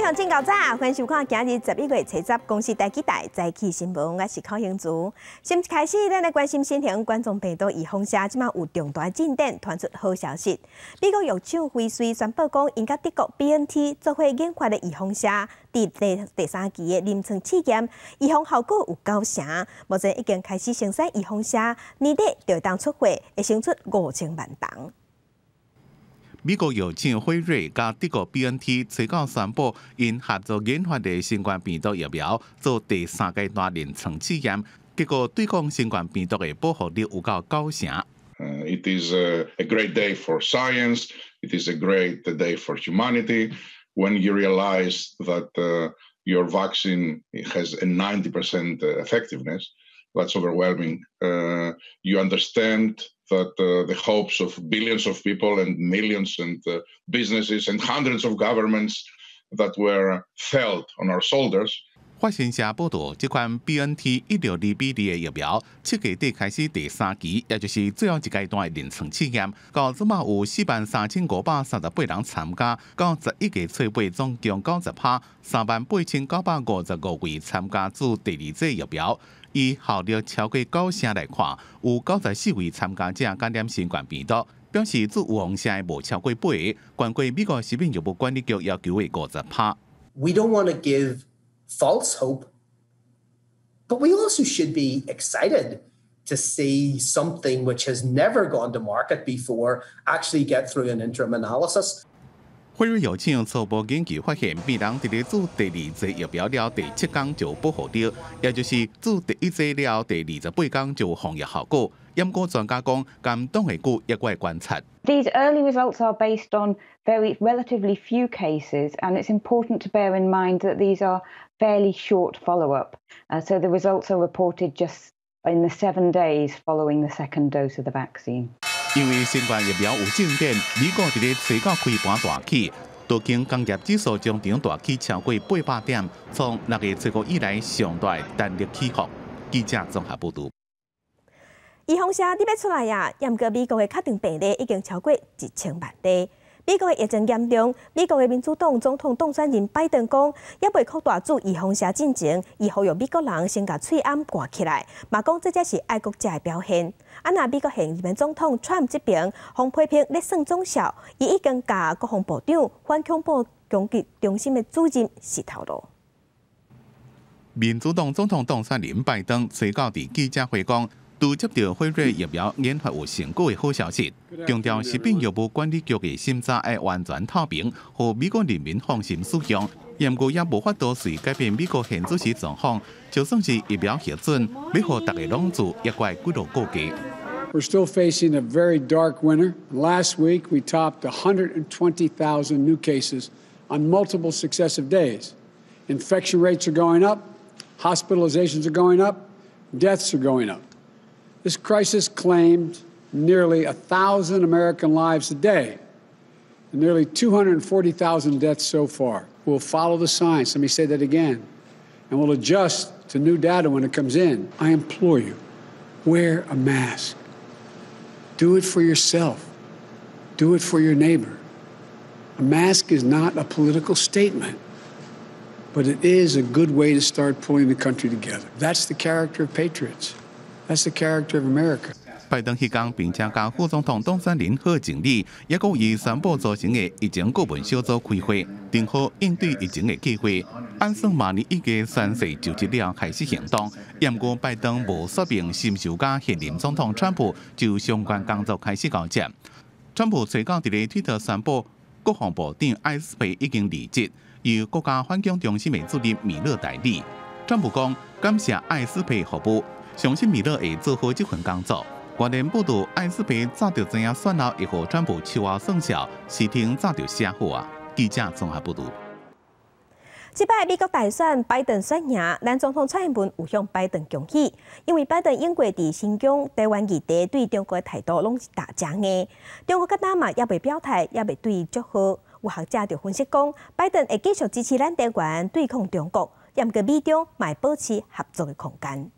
向正到早，欢迎收看今日11月7日公视台记台早起新闻，我是柯英竹。先开始，咱来关心新型冠状病毒预防社，即马有重大进展，传出好消息。美国药厂辉瑞宣布讲，因甲德国 BNT 做伙研发的预防社，伫第3期的临床试验，预防效果有90%。目前已经开始生产预防社，年底就会当出货，会生出5000万桶。 美国药厂辉瑞甲德国 BNT 最高宣布，因合作研发的新冠病毒疫苗做第3阶段临床试验，结果对抗新冠病毒的保护率有到90%。It is a great day for science. It is a great day for humanity. When you realize that your vaccine has a 90% effectiveness, that's overwhelming. You understand that the hopes of billions of people and millions and businesses and hundreds of governments that were felt on our shoulders. 法新社报道，这款 BNT162B2 的疫苗7月底开始第3期，也就是最后一阶段的临床试验。到即马有43538人参加，到11月初8总共90%，38955位参加做第2剂疫苗。以效率超过90%来看，有94位参加者感染新冠病毒，表示做预防性无超过8个，高过美国食品药物管理局要求的50%。We don't want to give false hope, but we also should be excited to see something which has never gone to market before actually get through an interim analysis. 辉瑞药厂初步研究发现，病人伫咧做第2剂疫苗了第7天就保护了，也就是做第1剂了第28天就防疫效果。不过专家讲，敢当会久，抑会观察。 These early results are based on relatively few cases, and it's important to bear in mind that these are fairly short follow-up. So the results are reported just in the 7 days following the second dose of the vaccine. 因为新冠疫苗有进展，美国伫咧吹到开盘大起，道琼工业指数中场大起超过800点，从6月初5以来上大单日起伏。记者综合报道。 预防社你要出来呀！不过美国的确定病例已经超过1000万例。美国的疫情严重，美国的民主党总统当选人拜登讲，也未扩大做预防社进程，伊呼吁美国人先把喙暗挂起来，嘛讲这才是爱国者的表现。那美国现任总统 Trump 这边，方批评咧算总效，伊已经甲国防部长反恐怖攻击中心的主任是透露。 民主党总统当选人拜登随到伫记者会讲，拄接到辉瑞疫苗研发有成果的好消息，强调食品药物管理局的审查要完全透明，互美国人民放心使用。不过也无法度随改变美国现主席状况，就算是疫苗核准，要互大家拢做，也怪几落过价。 We're still facing a very dark winter. Last week, we topped 120,000 new cases on multiple successive days. Infection rates are going up, hospitalizations are going up, deaths are going up. This crisis claimed nearly 1,000 American lives a day, and nearly 240,000 deaths so far. We'll follow the science, let me say that again, and we'll adjust to new data when it comes in. I implore you, wear a mask. Do it for yourself. Do it for your neighbor. A mask is not a political statement, but it is a good way to start pulling the country together. That's the character of patriots. That's the character of America. 拜登迄天并且甲副总统当选人贺锦丽，也讲伊宣布组成的疫情顾问小组开会，定好应对疫情的计划。按算明年1月宣誓就职了开始行动。不过拜登无说明是毋是甲现任总统川普就相关工作开始交接。川普最高伫咧推特宣布，国防部长艾斯培已经离职，由国家反恐中心的主任米勒代理。川普讲感谢艾斯培服务，相信米勒会做好这份工作。 外电报道，艾斯培早就知影选后会互川普秋后算账，事情早就写好啊。记者综合报道。这摆美国大选，拜登选赢，咱总统蔡英文有向拜登恭喜，因为拜登英国伫新疆、台湾议题对中国的态度拢是大正的。中国甲咱嘛也未表态，也未对伊祝贺。有学者就分析讲，拜登会继续支持咱台湾对抗中国，不过美中嘛会保持合作的空间。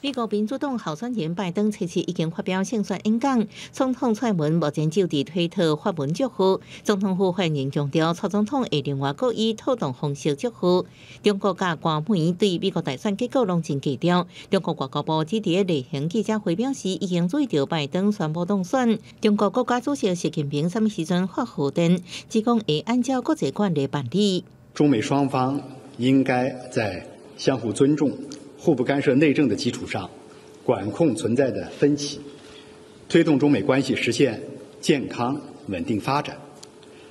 美国民主党候选人拜登初次已经发表胜选演讲，总统蔡文目前就伫推特发文祝福。总统府发言人强调，蔡总统会另外各以妥当方式祝福。中国甲官媒对美国大选结果拢真低调。中国外交部只伫例行记者会表示，已经注意到拜登宣布当选。中国国家主席习近平什么时阵发贺电，只讲会按照国际惯例办理。中美双方应该在相互尊重、互不干涉内政的基础上，管控存在的分歧，推动中美关系实现健康稳定发展。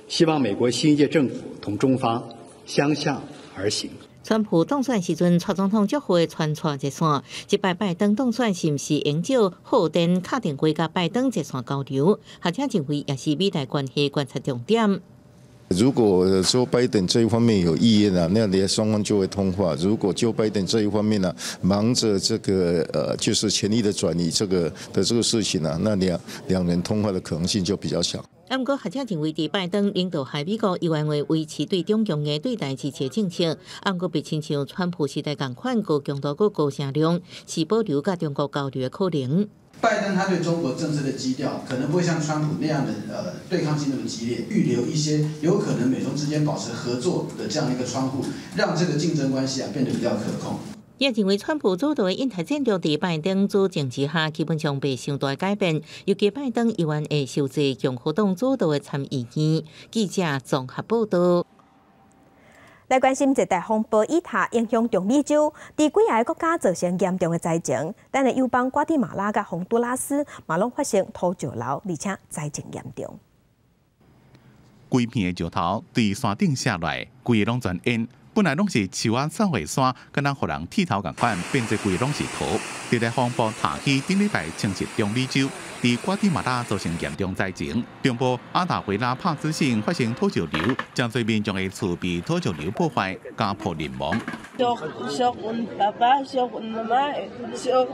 希望美国新一届政府同中方相向而行。川普当选时阵，蔡总统祝贺传出热线，即摆拜登当选是毋是永久贺电敲定过甲拜登热线交流，学者认为也是美台关系观察重点。如果说拜登这一方面有意愿那双方就会通话。如果就拜登这一方面忙着这个就是权力的转移这个事情那两人通话的可能性就比较小。不过，学者认为，伫拜登领导下，美国依然会维持对中共的对待支持政策。不过，别亲像川普时代同款，高强度、高声量，是保留甲中国交流的可能。拜登他对中国政策的基调可能不会像川普那样的对抗性那么激烈，预留一些有可能美中之间保持合作的这样一个窗户，让这个竞争关系变得比较可控。也认为川普主导的印太战略伫拜登主政治下基本上袂伤大改变，尤其拜登依然会受制共和党主导的参议院。记者综合报道。来关心热带风暴伊塔影响中美洲，伫几个国家造成严重的灾情。咱的友邦瓜地马拉甲洪都拉斯嘛拢发生土石流，而且灾情严重。规片的石头对山顶下来，规个拢全淹。本来拢是树仔扫的山，敢若互人剃头共款，变做规拢是土。热带风暴塔希顶礼拜侵袭中美洲，伫瓜地马拉造成严重灾情。中部阿达维拉帕斯省发生土石流，真侪民众的厝被土石流破坏，家破人亡。شوق من بابا شوق من ماما شوق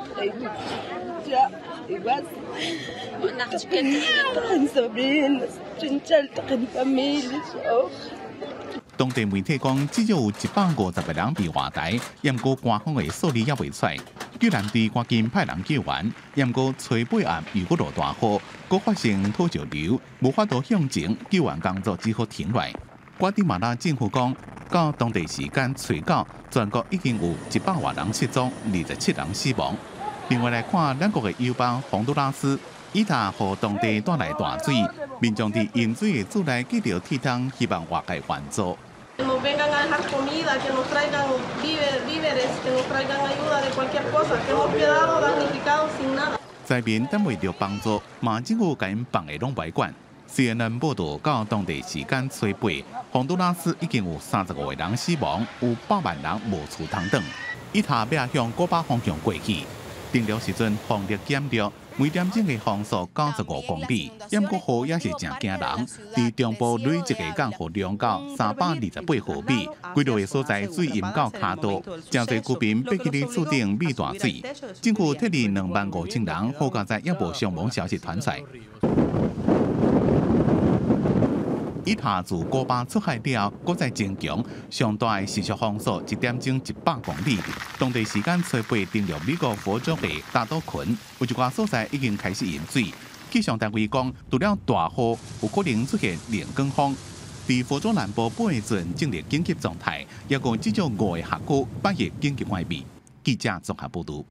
当地媒体讲，至少有150个人被活埋，不过官方的数字也未出。救援队赶紧派人救援，不过吹尾暗又搁落大雨，搁发生土石流，无法度向前，救援工作只好停落。瓜地马拉政府讲，到当地时间初九，全国已经有100多人失踪，27人死亡。另外来看，咱国的友邦洪都拉斯，伊塔和当地带来大水，民众伫饮水的厝内记着铁桶，希望化解援助。nos vengan a dejar comida, que nos traigan víveres, que nos traigan ayuda de cualquier cosa, que hemos quedado damnificados sin nada. 灾民等未着帮助，马政府甲因放的拢袂管。CNN 报道，到当地时间初八，洪都拉斯已经有35个人死亡，有8万人无厝通转。伊塔要向古巴方向过去，定了时阵风力减弱。每点钟的风速95公里，不过雨也是真惊人。伫中部累一个降雨量到328毫米，几落的所在水淹到骹肚，真侪居民必须伫厝顶避大水。政府撤离25000人，好佳在也无伤亡消息传出。伊塔自古巴出海了，搁再增强，上大的时速风速1点钟100公里。当地时间初八登陆美国佛州的大都群，有一寡所在已经开始淹水。气象单位讲，除了大雨，有可能出现连卷风。伫佛州南部8个镇进入紧急状态，也共至少5个辖区摆入紧急关闭。记者综合报道。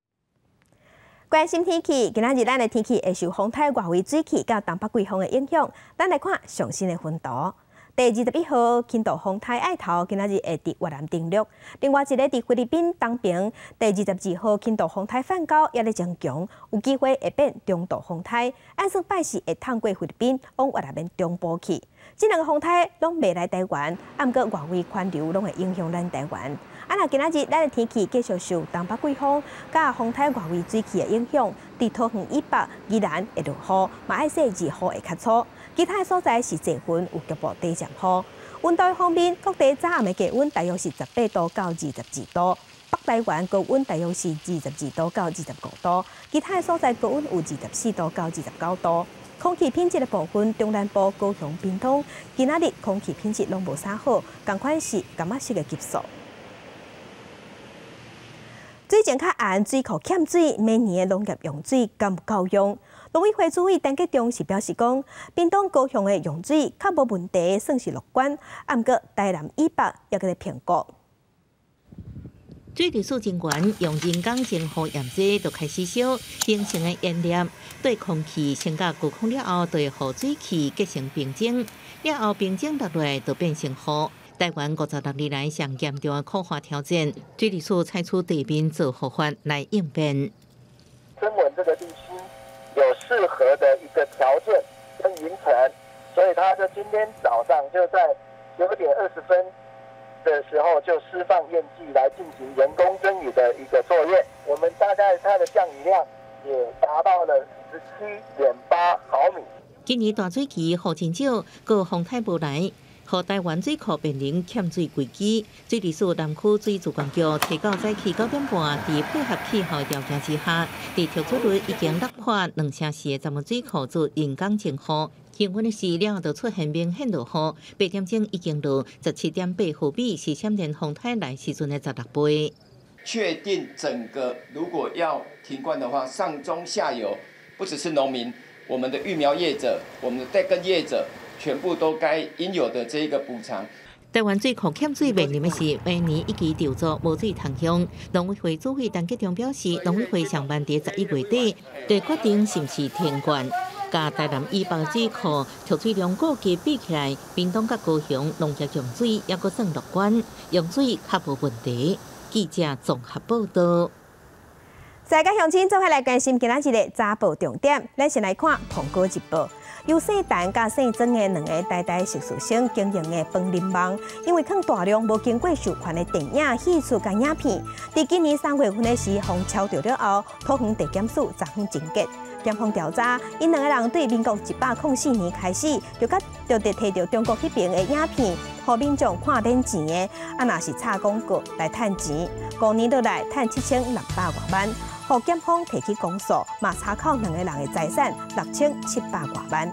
关心天气，今仔日咱的天气会受风台外围水汽甲东北季风的影响。咱来看上新的分图。第21号轻度风台爱头，今仔日会伫越南登陆。另外一个伫菲律宾东平，第22号轻度风台梵高也咧增强，有机会会变中度风台。按算拜四会通过菲律宾往越南面中部去。这两个风台拢未来台湾，不过外围环流拢会影响咱台湾。若今仔日咱的天气继续受东北季风甲风台外围水汽的影响，伫桃园以北依然会落雨，嘛爱说2号会较粗。其他的所在是多云，有局部低暂雨。温度方面，各地早暗的低温大约是18度到22度，北台湾高温大约是22度到25度，其他的所在高温有24度到29度。空气品质的部分，中南部、高雄、屏东，今仔日空气品质拢无啥好，同款是感觉式的急速。水井较暗，水库欠水，每年的农业用水敢不够用？农委会主委陈吉仲是表示讲，屏东高雄的用水较无问题，算是乐观。不过台南以北也搁咧评估。水利署人员用人工净化验剂就开始烧，形成的烟粒对空气升到高空了后，就会和水汽结成冰晶，了后冰晶落来就变成雨。台湾56年来上严重的酷化挑战，水利署采取地面做护法来应变。曾文这个地区有适合的一个条件跟云层，所以他就今天早上就在9点20分的时候就释放验剂来进行人工增雨的一个作业。我们大概它的降雨量也达到了17.8毫米。今年大水期雨真少，个风台无来。和台湾水库面临欠水危机，水利署南区水资管局提到早起9点半，在配合气候条件之下，在跳出率已经落破2城市的10门水库做人工净化。幸运的是，了就出现明显落雨，8点钟已经落17.8毫米，是3年风台来时阵的16倍。确定整个如果要停灌的话，上中下游不只是农民，我们的育苗业者、我们的带耕业者。全部都该应有的这一个补偿。台湾水库欠水面临的是每年一期调作无水通向。农委会主委陈吉仲表示，农委会上班在11月底，就决定是不是停灌。甲台南以北水库储水量估计比起来，屏东甲高雄农业用水也阁算乐观，用水较无问题。记者综合报道。世界乡亲做伙来关心今仔日的早报重点，咱先来看苹果日报。由姓陈甲姓曾的2个代代食宿生经营的饭林网，因为放大量无经过授权的电影、戏曲甲影片，在今年3月份的时候敲掉了后，土方地检署昨昏侦结。检方调查，因2个人对民国104年开始，就得摕到中国迄边的影片，互民众看免钱的，若是插广告来趁钱，5年落来趁7600多万。互检方提起公诉，嘛查扣2个人的财产6700多万。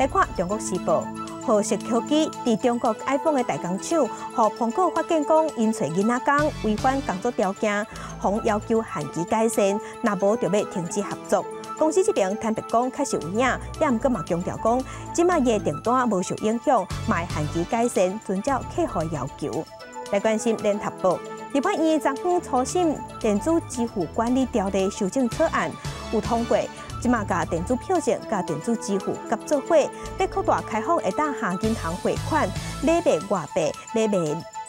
来看《中国时报》，何氏科技伫中国 iPhone 的大工厂，互苹果发现讲，因找囡仔工违反工作条件，方要求限期改善，若无就要停止合作。公司这边坦白讲，确实有影，也毋过嘛强调讲，即卖伊的订单无受影响，嘛会限期改善，遵照客户要求。来关心《联合报》。立法院昨昏初审电子支付管理条例修正草案有通过，即马甲电子票证、甲电子支付合作伙，要扩大开放会当下银行汇款、买卖外币、买卖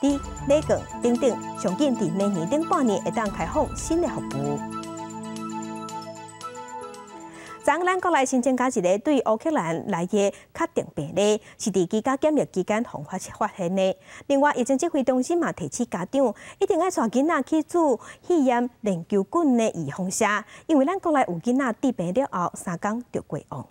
礼券等等，上紧伫明年顶半年会当开放新的服务。昨咱国内新增加一个对乌克兰来的确定病例，是伫居家检疫期间发现的。另外，疫情指挥中心嘛提醒家长，一定要带囡仔去做试验链球菌的预防针，因为咱国内有囡仔得病了后3天就过往。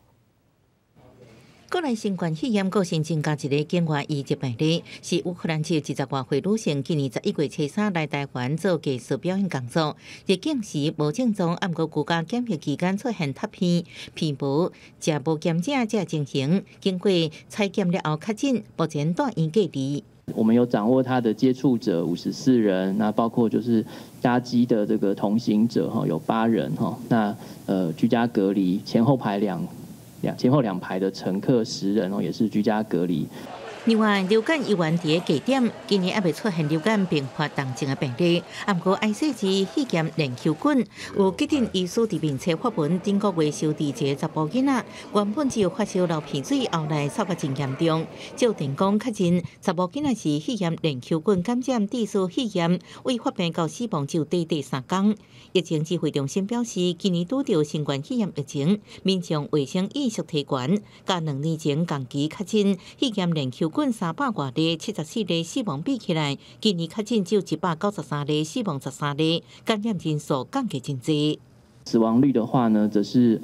国内新冠肺炎个新增加一个境外移入病例，是乌克兰籍20多岁女性，今年11月初3来台湾做技术表演工作，入境时无症状，按过居家检疫期间出现塌片、皮肤，食无检证才进行，经过采检了后确诊，目前住院隔离。我们有掌握他的接触者54人，那包括就是搭机的这个同行者有8人那居家隔离，前后2排的乘客10人也是居家隔离。另外，流感医院伫个地点，今年还未出现流感并发重症的病例。不过，爱细致试验链球菌，有急诊医师伫面册发文，顶个月收治一个查甫囡仔，原本只有发烧流鼻水，后来烧发真严重。照电工确诊，查甫囡仔是试验链球菌感染致死试验，为发病到死亡只有短3天。疫情指挥中心表示，今年拄到新冠肺炎疫情，民众卫生意识提悬，甲2年前同期确诊试验链球菌300多例，74例死亡比起来，今年确诊只有193例，死亡13例，感染人数降低真多。死亡率的话呢，则是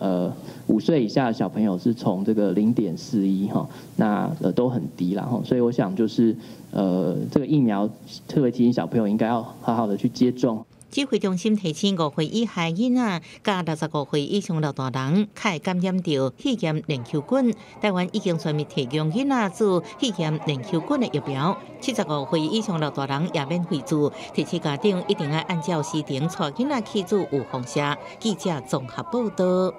5岁以下的小朋友是从这个0.41那都很低啦所以我想就是这个疫苗特别提醒小朋友应该要好好的去接种。指挥中心提醒5岁以下囡仔、甲65岁以上老大人，较感染到肺炎链球菌。台湾已经全面提供囡仔注肺炎链球菌的疫苗，75岁以上老大人也免费注。提醒家长一定要按照时程带囡仔去注预防针。记者综合报道。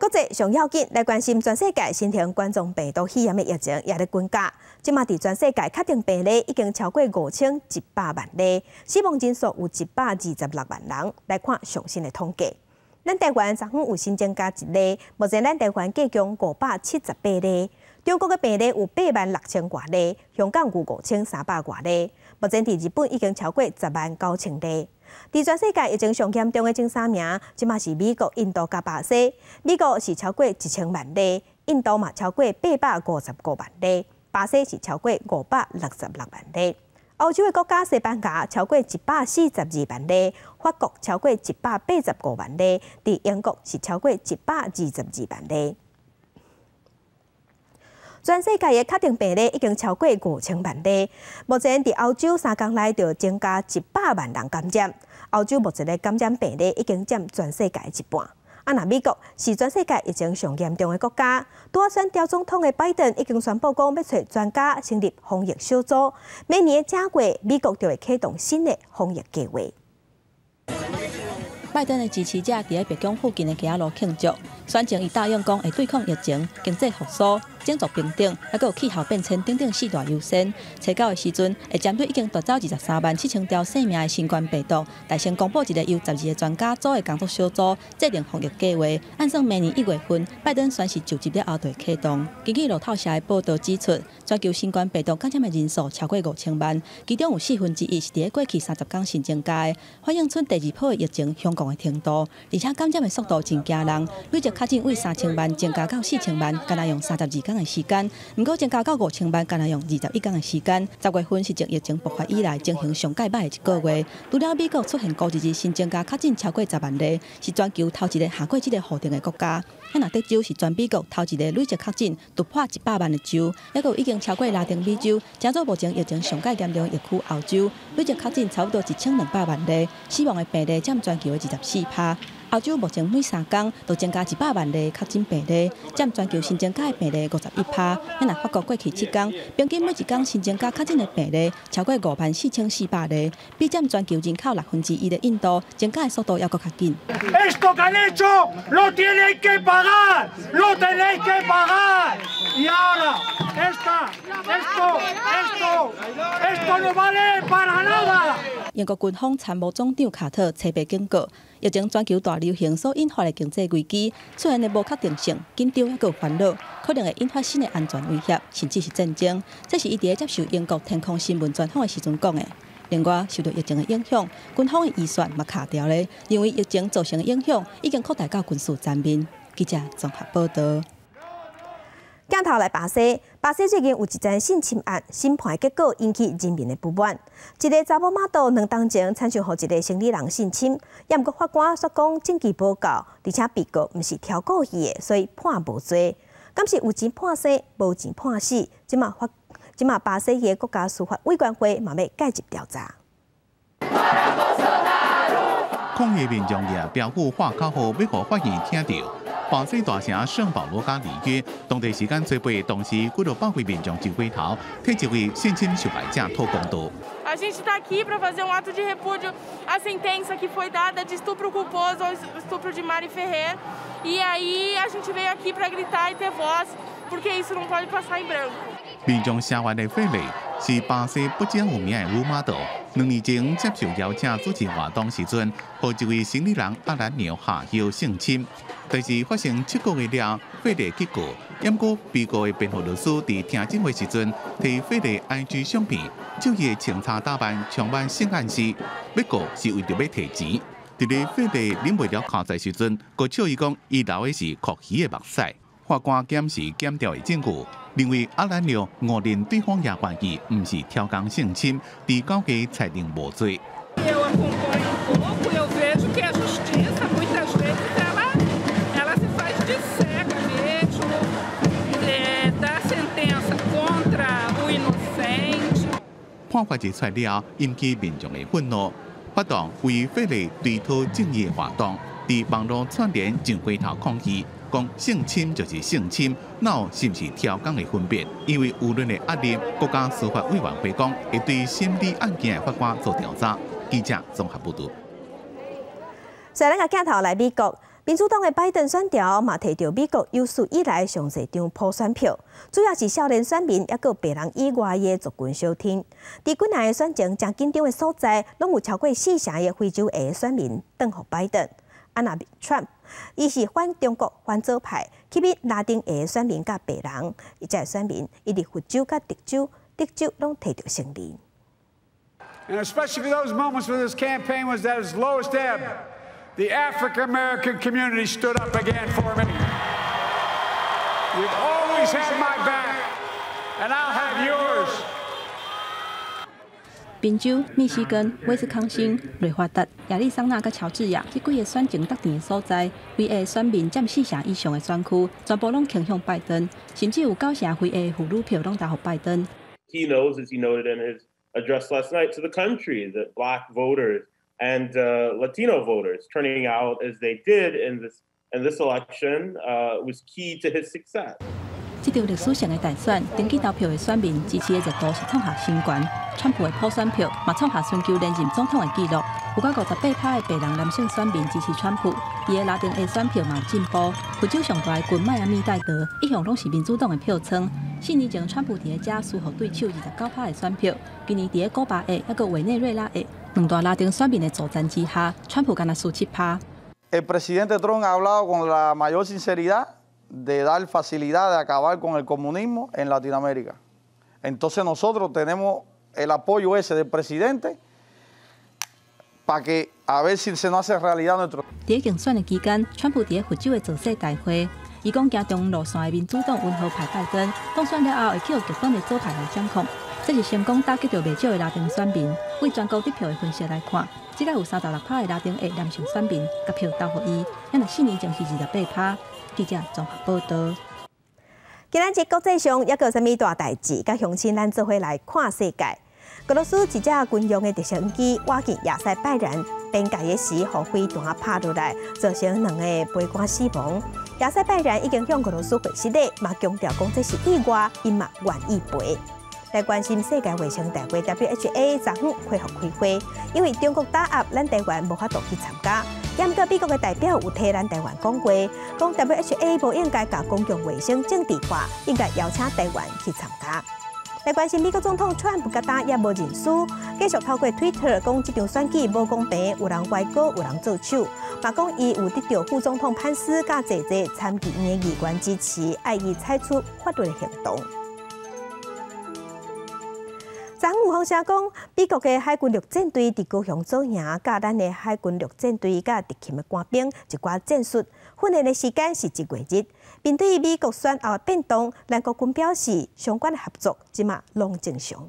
国际上要紧，来关心全世界新型冠状病毒肺炎的疫情也在增加。即马伫全世界确定病例已经超过5100万例，死亡人数有126万人。来看上新的统计，咱台湾昨昏有新增加1例，目前咱台湾计共578例。中国的病例有86000多例，香港有5300多例。目前伫日本已经超过109000例。伫全世界疫情上严重的前3名，即马是美国、印度甲巴西。美国是超过1000万例，印度嘛超过855万例，巴西是超过566万例。欧洲的国家西班牙超过142万例，法国超过185万例，伫英国是超过122万例。全世界的确定病例已经超过5000万例。目前伫欧洲3天内就增加100万人感染。欧洲目前的感染病例已经占全世界一半。那美国是全世界疫情上严重的国家。拄啊选调总统的拜登已经宣布讲要找专家成立防疫小组。每年的正月，美国就会启动新的防疫计划。拜登的支持者伫咧白宫附近的街仔路庆祝，选情伊答应讲会对抗疫情、经济复苏、种族平等，还有气候变迁等等4大优先。初9的时阵，会针对已经夺走237000条性命的新冠病毒，大先公布一个由12个专家组的工作小组制定防疫计划。按算明年1月份，拜登宣誓就职了后就会启动。根据路透社的报道指出，全球新冠病毒感染的人数超过5000万，其中有1/4是伫咧过去30天新增加的，反映出第2波的疫情香港的程度，而且感染的速度真惊人，累计确诊为3000万增加到4000万，敢若用32天的时间；不过增加到5000万，敢若用21天的时间。10月份是自疫情爆发以来情形上介歹的一个月。除了美国出现高日新增加确诊超过10万例，是全球头一个下过这个护定的国家。那德州是全美国头一个累计确诊突破100万的州，还有已经超过拉丁美洲，加做目前疫情上介严重的疫区澳洲，累计确诊差不多1200万例，死亡的病例占全球的24%。澳洲目前每3天都增加100万例确诊病例，占全球新增加的病例51%。那法国过去7天，平均每1天新增加确诊的病例超过54400例，比占全球人口1/6的印度增加的速度还佫较紧。Esto que han hecho lo tienen que pagar, lo tenéis que pagar. Y ahora, esto no vale para nada. 英国军方参谋总长卡特初白警告，疫情全球大流行所引发的经济危机，出现的无确定性、紧张还有烦恼，可能会引发新的安全威胁，甚至是战争。这是伊伫咧接受英国天空新闻专访的时阵讲的。另外，受到疫情的影响，军方的预算嘛卡掉咧，因为疫情造成的影响已经扩大到军事层面。记者综合报道。镜头来巴西，巴西最近有一件性侵案审判结果引起人民的不满。一个查某妈祖2天前参像予一个生理人性侵，也毋过法官说讲证据无够，而且被告毋是挑故意的，所以判无罪。敢是有钱判生，无钱判死？即马巴西的国家司法委员会嘛要介入调查。抗议民众也标语话口后，要互法院听到。巴西大城圣保罗加里约，当地时间最八，当时几多百位民众就回头，替一位性侵受害者讨公道。A gente está aqui para fazer ato de repúdio à sentença que foi dada de estupro culposo ao estupro de Mari Ferrer. E aí a gente veio aqui para gritar e ter voz, porque isso não pode passar em branco. 民众声援的费雷是巴西不讲有名的女马道，2年前接受邀请主持活动时阵，和一位生理人阿兰鸟下药性侵，但是发生7个月了，费雷结果。不过被告的辩护律师伫听证会时阵，提费雷 IG 相片，就伊的清查打扮充满性暗示，要告是为着要摕钱。伫咧费雷啉袂了卡在时阵，佮笑伊讲伊流的是酷鱼的目屎。法官检视检调的证据，认为阿兰鸟误认对方也怀疑毋是挑工性侵，伫高价裁定无罪。Eu acompanho um pouco e eu vejo que a justiça muitas vezes ela se faz de cega mesmo, dá sentença contra o inocente. 判决一出了，引起民众的愤怒。发动为非利追讨正义活动，伫网络串联正回头抗议，讲性侵就是性侵，哪有是不是挑工的分别？因为舆论的压力，国家司法委员会讲会对审理案件的法官做调查。记者综合报道。咱个镜头来美国。民主党的拜登选调嘛，摕到美国有史以来上侪张普选票，主要是少年选民，也有白人以外的族群小听。伫几年的选情正紧张的所在，拢有超过4成的非洲裔选民转互拜登。Trump， 伊是反中国、反左派，吸引拉丁裔的选民甲白人，伊这选民伊伫佛州甲德州拢摕到胜利。And especially for those moments when this campaign was at its lowest ebb. The African American community stood up again for me. You've always had my back, and I'll have yours. 宾州、密西根、威斯康星、瑞华达、亚利桑那甲乔治亚这几个选情得电的所在，非裔选民占4成以上的选区，全部拢倾向拜登，甚至有9成非裔妇女票拢投予拜登。He knows, as he noted in his address last night to the country, that black voters and Latino voters turning out as they did in this election was key to his success. 这场历史性的大选，登记投票的选民支持的热度是创下新高，川普的普选票嘛创下全球连任总统的纪录。有到58%的白人男性选民支持川普，伊的拉丁裔选票嘛有进步。非洲上大的郡迈阿密戴德一向拢是民主党的票仓。4年前，川普伫个遮输互对手29%的选票，今年伫个古巴裔，还有委内瑞拉裔两大拉丁选民的助战之下，川普敢若输7%。El presidente Trump ha hablado con la mayor sinceridad de dar facilidad de acabar con el comunismo en Latinoamérica. Entonces nosotros tenemos el apoyo ese del presidente para que a ver si se nos hace realidad nuestro. 伫竞选的期间，川普伫个佛州的造势大会，伊讲行中路线的民主党温和派拜登当选了后，会去互极端的左派来掌控。这是成功打击到袂少的拉丁选民。为全国得票的分析来看，即个有36%的拉丁裔男性选民甲票投互伊，咱若4年前是28%。记者综合报道。今仔日国际上还有啥物大代志？甲乡亲咱做伙来看世界。俄罗斯一架军用的直升机挖进亚塞拜然边界的时，互飞弹拍落来，造成2个飞官死亡。亚塞拜然已经向俄罗斯回失礼，嘛强调讲这是意外，因嘛愿意赔。来关心世界卫生大会 WHO 昨昏恢复开会，因为中国打压，咱台湾无法度去参加。也毋过美国的代表有替咱台湾讲话，讲 WHO 无应该把公共卫生政治化，应该邀请台湾去参加。来关心美国总统川普甲打也无认输，继续透过 Twitter 讲这场选举无公平，有人歪歌，有人做手，嘛讲伊有得到副总统潘斯甲济参议院的议员支持，爱伊采取法律行动。昨有风声讲，美国的海军陆战队伫高雄做营，甲咱的海军陆战队甲敌勤的官兵一寡战术，训练的时间是1月日。面对美国选后的变动，咱国军表示相关的合作即马拢正常。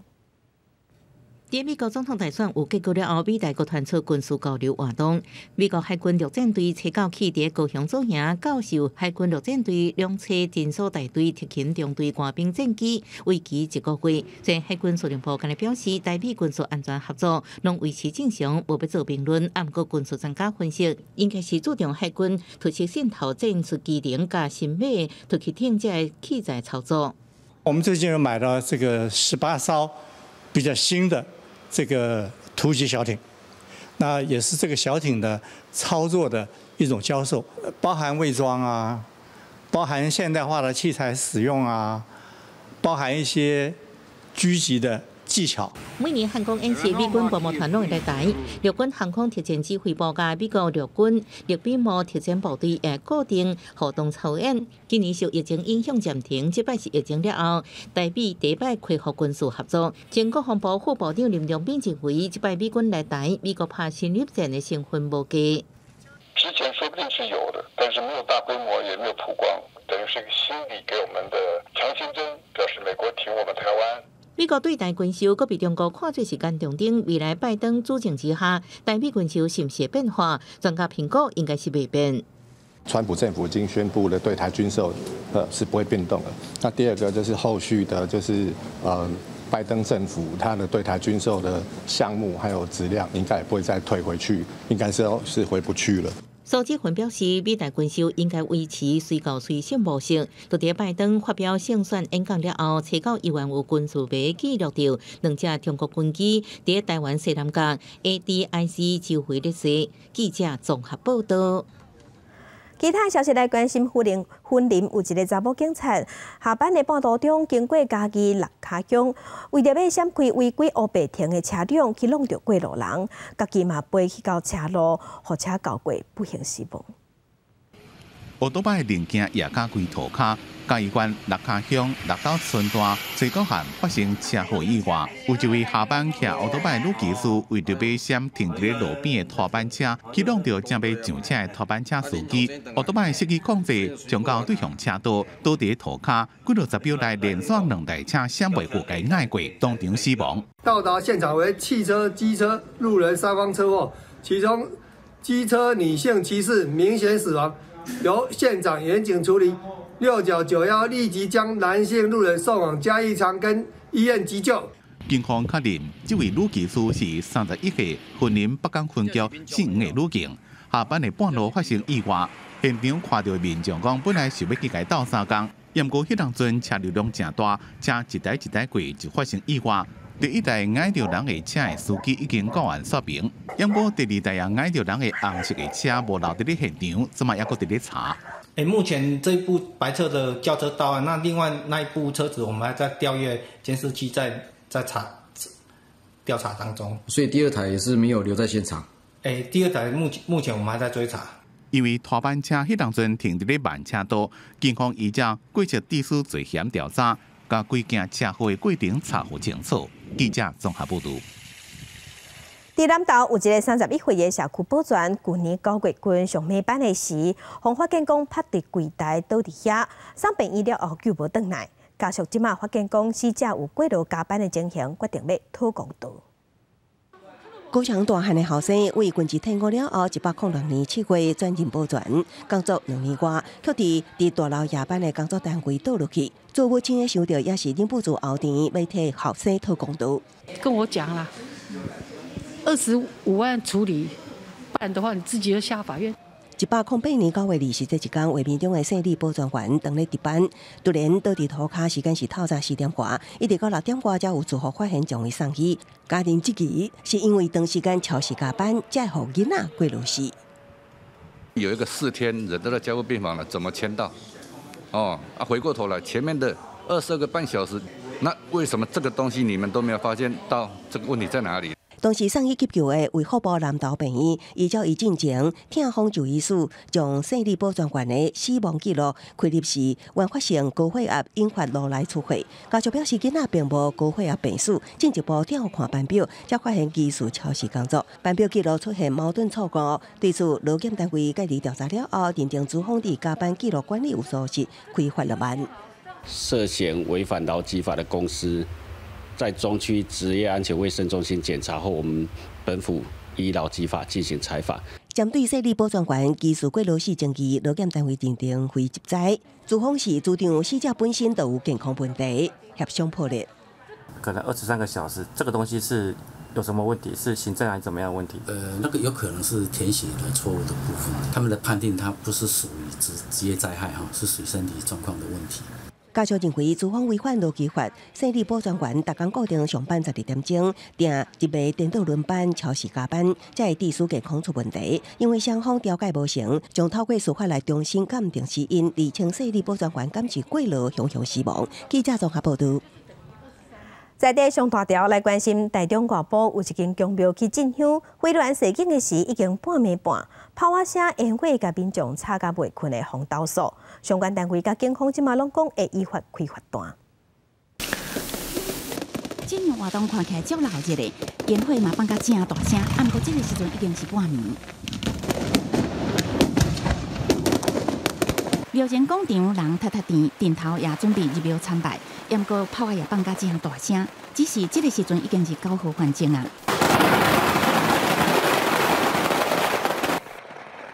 伫美国总统大选有结果了后，美台国团出军事交流活动。美国海军陆战队初9起伫高雄做营，教授海军陆战队两车侦察大队特勤中队官兵战机，为期1个月。前海军司令部今日表示，台美军事安全合作拢维持正常，无要做评论。毋过军事专家分析，应该是注重海军突袭渗透战术机能甲新买的突击艇这的器材操作。我们最近有买到这个18艘比较新的这个突击小艇，那也是这个小艇的操作的一种教授，包含伪装啊，包含现代化的器材使用啊，包含一些狙击的技巧。每年航空演习，美军国务团拢会来台，陆军航空特战指挥部甲美国陆军陆比模特战部队也固定活动操演。今年受疫情影响暂停，这摆是疫情了后，台美第一摆恢复军事合作。前国防部副部长林良斌认为，这摆美军来台，美国怕侵略战的成分无低。之前说不定是有的，但是没有大规模，也没有曝光，等于是一个心理给我们的强心针，表示美国挺我们台湾。美国对台军售，阁被中国看作是间重点。未来拜登主政之下，台美军售是不是变化？专家评估应该是未变。川普政府已经宣布了对台军售，是不会变动的。那第二个就是后续的，就是拜登政府他的对台军售的项目还有质量，应该也不会再退回去，应该是回不去了。苏志芬表示，美台军售应该维持随到随性模式。就在拜登发表胜选演讲了后，查到伊原有军事迷记录到2架中国军机伫台湾西南角 ADIC 周围列势。记者综合报道。其他消息来关心，云林有一个查某警察下班的半途中，经过嘉义六卡乡，为着要闪开违规乌白停的车辆，去弄到过路人，家己嘛飞去到车路，互车交过，不幸死亡。乌多摆零件也加规涂骹，嘉义县六卡乡六斗村段最高限发生车祸意外，有一位下班骑乌多摆女技师为着要闪停伫咧路边的拖板车，去弄到正要上车的拖板车司机，乌多摆失去控制，冲到对向车道，倒伫涂骹，几落10秒内连续2台车闪袂过该挨过，当场死亡。到达现场为汽车、机车、路人3方车祸，其中机车女性骑士明显死亡。由现场严谨处理，6991立即将男性路人送往嘉义长庚医院急救。警方确认，这位女技师是31岁云林北港分局姓吴的女警。下班的半路发生意外，现场看到民众讲，本来是要去甲斗3工，不过迄当阵车流量正大，车一台过就发生意外。第一台挨着人的车的司机已经告案说明，不过第2台也挨着人的红色的车无留伫咧现场，怎么还阁伫咧查？目前这一部白色的轿车到案，那另外那一部车子我们还在调阅监视器，在调查当中。所以第2台也是没有留在现场。第2台目前我们还在追查。因为拖板车迄当阵停伫咧慢车道，警方依照过失致死罪嫌调查，甲规件车祸的过程查获清楚。记者综合报道。伫南投有一个31岁的社区保全，去年9月份上尾班的时，互发现讲趴伫柜台倒伫遐，送病医了后救无转来。家属即马发现讲死者有过劳加班的情形，决定要讨公道。高强大汉的后生为军职退伍了后，106年7月转任保全，工作2年外，却伫大楼夜班的工作单位倒落去。做母亲的想到也是忍不住后田要替后生讨公道。跟我讲啦，25万处理，不然的话你自己就下法院。108年9月20日这一天，画面中的胜利保全员当咧值班，突然倒伫涂骹，时间是透早4点外，一直到6点外才有住户发现将伊送医。家庭质疑是因为长时间超时加班，才互囡仔过劳死。有一个4天人都在加护病房了，怎么签到？回过头来，前面的22个半小时，那为什么这个东西你们都没有发现到这个问题在哪里？当时送医急救的卫福部南投病院，依照伊进前听风就医署将胜利保全员的死亡记录开立时，原发生高血压引发颅内出血。家属表示，囡仔并无高血压病史，进一步调看班表，才发现技术超时工作，班表记录出现矛盾错误。对此，劳检单位介入调查了后，认定资方伫加班记录管理有疏失，开罚6万。涉嫌违反劳基法的公司，在中区职业安全卫生中心检查后，我们本府依劳基法进行裁罚。针对胜利保全员技术过劳死证据，劳检单位认定非集灾。资方是主张死者本身都有健康问题，协商破裂。可能23个小时，这个东西是有什么问题？是行政还是怎么样的问题？那个有可能是填写的错误的部分，他们的判定它不是属于职业灾害哈，是属于身体状况的问题。家属认为资方违反劳基法，胜利保全员逐工固定上班12点钟，定日暝颠倒轮班、超时加班，才会致使健康出问题。因为双方调解无成，将透过司法来重新鉴定死因，厘清胜利保全员敢是过劳影响死亡。记者综合报道。在地上大条来关心，台中外埔有一间公庙去进香，回銮射景的时已经半暝半，炮瓦声烟火甲民众吵甲袂困的风斗数，相关单位甲警方即马拢讲会依法开罚单。进香活动看起来足闹热的，烟火嘛放甲正大声，不过这个时阵已经是半暝。庙前广场人踢田，顶头也准备入庙参拜，不过炮啊也放甲真大声，只是这个时阵已经是9号环境啊。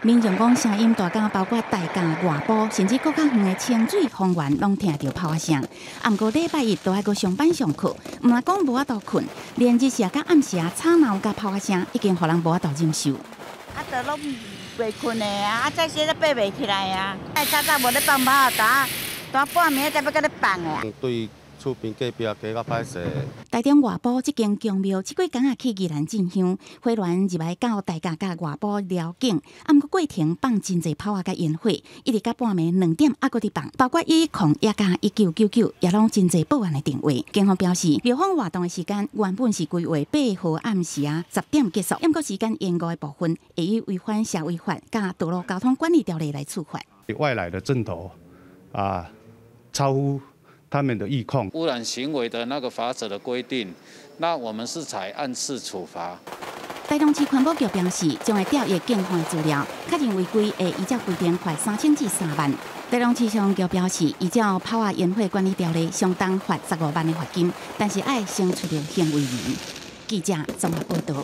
民众讲声音大甲，包括大甲、外埔，甚至更较远的清水、丰原，拢听到炮声。暗过礼拜一都爱过上班上课，毋若讲无法度困，连日时甲暗时吵闹甲炮声，已经互人无法度忍受。都拢袂困的啊，再些都爬袂起来啊。早早无咧放炮，大半暝才要甲咧放的。对厝边隔壁加较歹势。台中外埔这间宫庙，即几工去宜兰进香，花莲入来到大甲甲外埔辽景，暗过过程放真侪炮甲烟火，一直到半暝2点还搁伫放，包括101也甲1999，也拢真侪报案的电话。警方表示，庙方活动的时间原本是规划8号暗时10点结束，不过时间延误的部分，会以违反社会法甲道路交通管理条例来处罚。外来的阵头超乎他们的意控，污染行为的那个法则的规定，那我们是采按次处罚。台中市环保局表示，将会调阅警方的资料，确认违规会依照规定罚3000至3万。台中市消防局表示，依照炮火烟火管理条例，相当罚15万的罚金，但是爱先处理行为人。记者综合报道。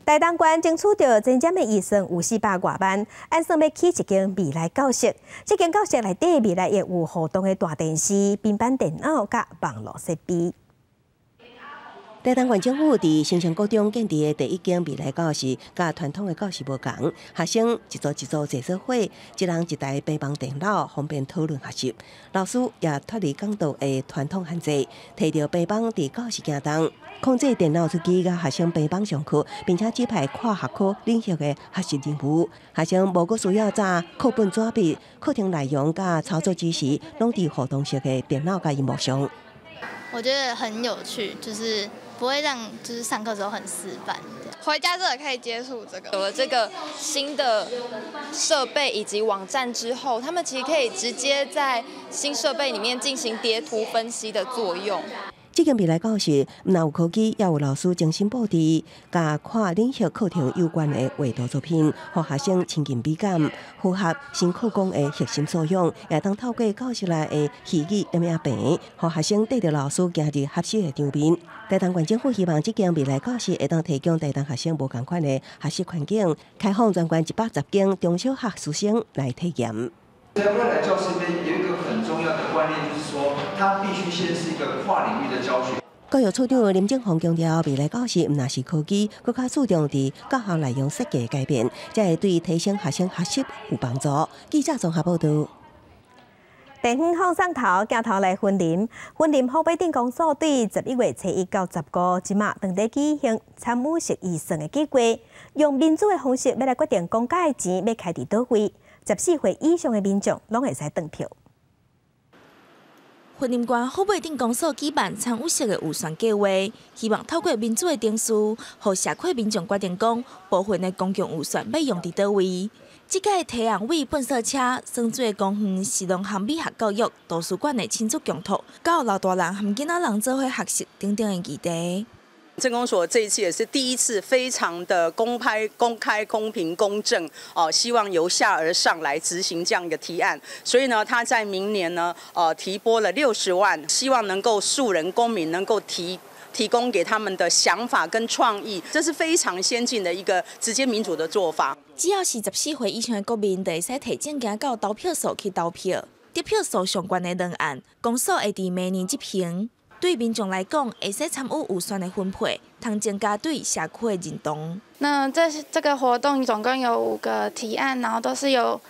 台东县争取到增减的预算有400多万，按算要起一间未来教室。这间教室内底未来也有互动的大电视、平板电脑甲网络设备。台东县政府伫新城高中建立的第一间未来教室，甲传统的教室无同，学生一组坐做伙，一人一台平板电脑，方便讨论学习。老师也脱离讲道的传统限制，摕着平板伫教室行动，控制电脑出机，甲学生平板上课，并且指派跨学科领域的学习任务。学生无阁需要查课本纸笔，课程内容甲操作知识，拢伫互动式的电脑甲荧幕上。我觉得很有趣，就是不会让上课的时候很死板。回家之后也可以接触这个。有了这个新的设备以及网站之后，他们其实可以直接在新设备里面进行叠图分析的作用。这间未来教室，毋但有科技，也有老师精心布置，甲跨领域课程有关的画图作品，让学生亲近美感，符合新课纲的核心素养，也当透过教室内的戏剧影片，让学生跟着老师行入合适的场面。台东县政府希望这间未来教室会当提供台东学生无同款的学习环境，开放全县110间中小学师生来体验。在未来教室里面有一个很重要的观念，就是说它必须先是一个跨领域的教学。教育处长林正宏强调，未来教室毋但是科技，更加注重伫教学内容设计改变，才会对提升学生学习有帮助。记者综合报道。地方放送头镜头来云林后备镇公所对11月初1到15，即马当地举行参与式预算的计划，用民主的方式要来决定公家的钱要开伫倒位。14岁以上的民众拢会使投票。云林县后备镇公所举办参与式的预算计划，希望透过民主的定数，让社会民众决定讲部分的公共预算要用伫倒位。这届提案为粪扫车、酸水公园、士农和美学教育、图书馆的亲子共读，到老大人和囡仔人做伙学习等等的议题。镇公所这一次也是第一次非常的公开、公平、公正希望由下而上来执行这样一个提案。所以呢，他在明年呢，提拨了60万，希望能够素人公民能够提供给他们的想法跟创意，这是非常先进的一个直接民主的做法。只要是14岁以上的国民，就会使提证件到投票所去投票。得票数相关的两案，公所会伫明年执行。对民众来讲，会使参与预算的分配，通增加对社区的认同。那这个活动总共有5个提案，然后都是由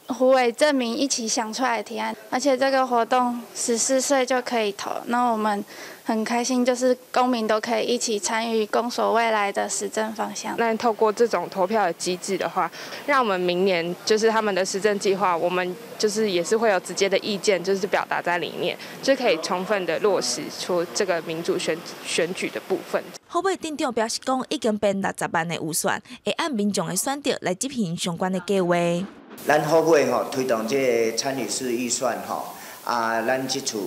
胡伟证明一起想出来的提案，而且这个活动14岁就可以投，那我们很开心，就是公民都可以一起参与公所未来的施政方向。那透过这种投票的机制的话，让我们明年就是他们的施政计划，我们就是也是会有直接的意见，就是表达在里面，就可以充分的落实出这个民主选举的部分。后备镇长表示讲，已经编60万的预算，会按民众的选择来执行相关的计划。咱后尾推动这个参与式预算咱这次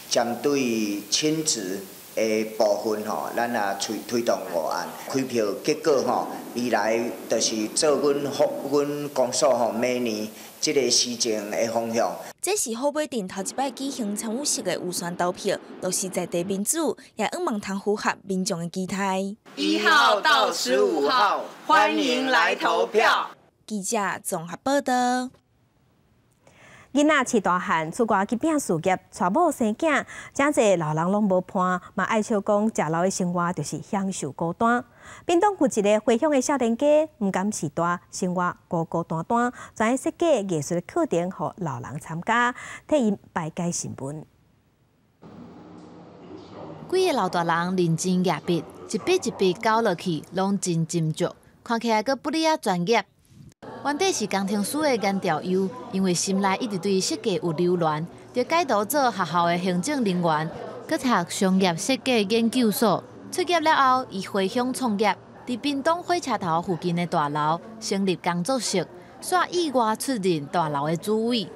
针对亲子的部分吼，咱也推动5案开票，结果吼，未来就是做阮公所吼每年这个施政的方向。这是好尾镇头一摆举行参与式的预算投票，落实在地民主，也希望通符合民众的期待。1号到15号，欢迎来投票。记者综合报道。囡仔饲大汉，出外去拼事业，娶某生囝，真侪老人拢无伴，嘛爱笑讲食老的生活就是享受孤单。屏东有一个回乡的少年家，唔甘饲大，生活孤孤单单，专设计艺术课程，互老人参加，替因排解心闷。几个老大人认真压笔，一笔一笔交落去，拢真斟酌，看起来阁不哩啊专业。原底是工程师的颜调优，因为心内一直对设计有留恋，就改读做学校的行政人员，搁读商业设计研究所。出业了后，伊回乡创业，伫屏东火车头附近的大楼成立工作室，煞意外出任大楼的主委。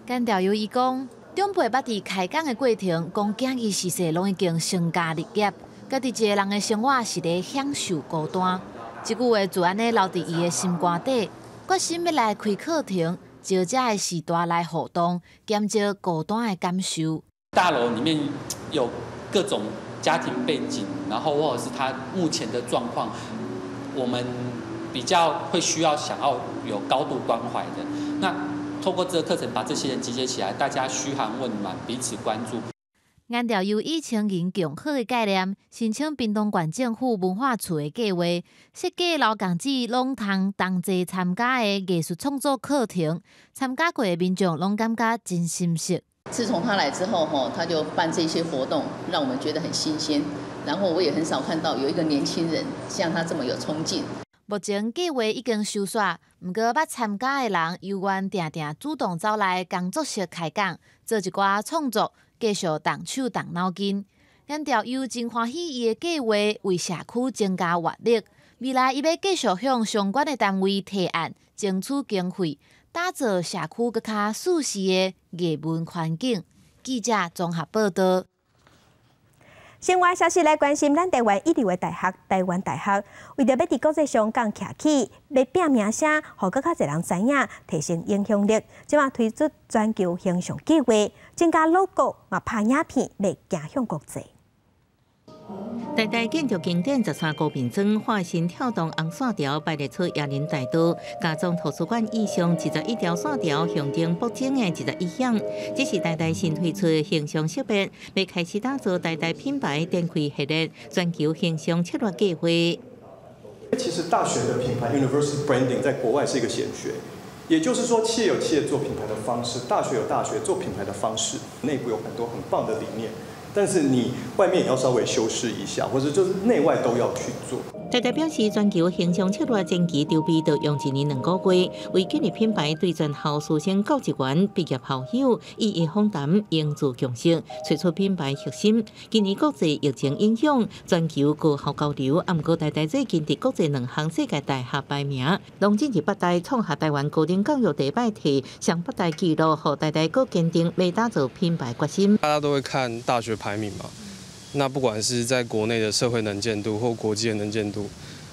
颜调优伊讲，长辈捌伫开工的过程，讲囝儿时势拢已经成家立业，家己一个人的生活是咧享受孤单。这句话自安尼留伫伊的心肝底。决心要来开课程，招这的时代来互动，减少孤单的感受。大楼里面有各种家庭背景，然后或者是他目前的状况，我们比较会需要想要有高度关怀的。那透过这个课程，把这些人集结起来，大家嘘寒问暖，彼此关注。颜调优以青银共好的概念，申请屏东县政府文化处的计划，设计老同志拢通同齐参加的艺术创作课程，参加过的民众拢感觉真心实。自从他来之后，他就办这些活动，让我们觉得很新鲜。然后我也很少看到有一个年轻人像他这么有冲劲。目前计划已经收煞，不过捌参加的人有愿定定主动走来工作室开讲，做一寡创作。继续动手动脑筋，颜调优真欢喜伊的计划，为社区增加活力。未来伊要继续向相关的单位提案，争取经费，打造社区更加舒适的艺文环境。记者综合报道。生活消息来关心咱台湾一流的大学——台湾大学，为着要伫国际上讲徛起，要拼名声，互更较侪人知影，提升影响力，即马推出全球形象计划，增加 logo， 嘛拍影片来走向国际。台大建筑经典13高品庄化身跳动红线条，摆列出椰林大道。嘉总图书馆以上71条线条，象征北京的11项。这是台大新推出的形象识别，要开始打造台大品牌展开系列全球形象策略计划。其实大学的品牌 （University Branding） 在国外是一个显学。也就是说，企业有企业做品牌的方式，大学有大学做品牌的方式，内部有很多很棒的理念。但是你外面也要稍微修饰一下，或者就是内外都要去做。台大表示，全球形象策略前期筹备要用1年2个月，为建立品牌对全校师生教职员、毕业校友一一访谈，凝聚共识，找出品牌核心。今年国际疫情影响，全球高校交流，不过台大最近伫国际2项世界大学排名，龙井是8大创下台湾高等教育第8题上8大纪录，和台大更坚定要打造品牌决心。大家都会看大学排名嘛。那不管是在国内的社会能见度或国际的能见度，